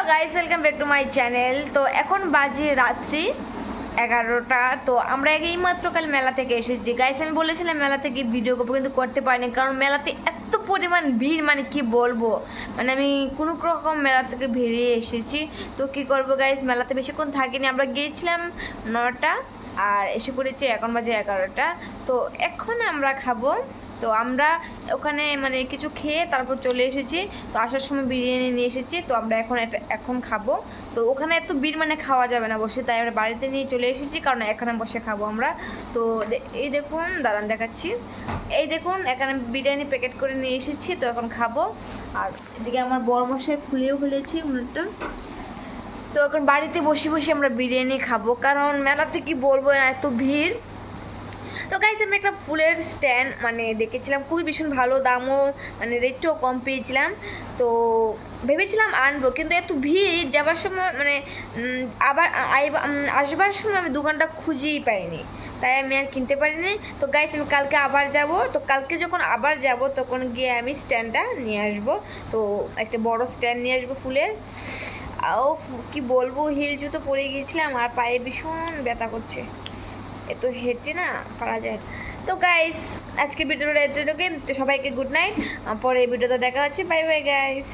Guys welcome back to my channel. তো এখন বাজে রাত্রি 11টা। তো আমরা এইমাত্র কাল মেলা থেকে এসেছি গাইস। আমি বলেছিলাম মেলা থেকে ভিডিও করবো, কিন্তু করতে পারিনি কারণ মেলাতে এত পরিমাণ ভিড়, মানে কি বলবো, মানে আমি কোনো রকম মেলা থেকে বেরিয়ে এসেছি। তো কি করবো গাইস, মেলাতে বেশিক্ষণ থাকিনি, আমরা গিয়েছিলাম 9টা আর এসে পড়েছি এখন বাজে 11টা। তো এখন আমরা খাবো। তো আমরা ওখানে মানে কিছু খেয়ে তারপর চলে এসেছি। তো আসার সময় বিরিয়ানি নিয়ে এসেছি, তো আমরা এখন খাবো। তো ওখানে এত ভিড় মানে খাওয়া যাবে না বসে, তাই আমরা বাড়িতে নিয়ে চলে এসেছি কারণ এখানে বসে খাবো আমরা। তো এই দেখুন, দাঁড়ান দেখাচ্ছি, এই দেখুন এখানে বিরিয়ানি প্যাকেট করে নিয়ে এসেছি। তো এখন খাবো। আর এদিকে আমার বড় মশাই খুলেও ফেলেছি উনুনটা। তো এখন বাড়িতে বসে বসে আমরা বিরিয়ানি খাবো কারণ মেলাতে কি বলবো এত ভিড়। তো গাইস আমি একটা ফুলের স্ট্যান্ড মানে দেখেছিলাম, খুবই ভীষণ ভালো, দামও মানে রেটও কম পেয়েছিলাম। তো ভেবেছিলাম আনবো, কিন্তু এত ভিড় যাবার সময় মানে আবার আসবার সময় আমি দোকানটা খুঁজেই পাইনি, তাই আমি আর কিনতে পারিনি। তো গাইস আমি কালকে আবার যাব, তো কালকে যখন আবার যাব তখন গিয়ে আমি স্ট্যান্ডটা নিয়ে আসবো। তো একটা বড় স্ট্যান্ড নিয়ে আসবো ফুলের। ও কি বলবো, হিল জুতো পরে গিয়েছিলাম আর পায়ে ভীষণ ব্যথা করছে, এত হেঁটে না পারা যায়। তো গাইস আজকে ভিডিওটা এতটুকুই। তো সবাইকে গুড নাইট, পরে ভিডিওতে দেখা হচ্ছে, বাই বাই গাইস।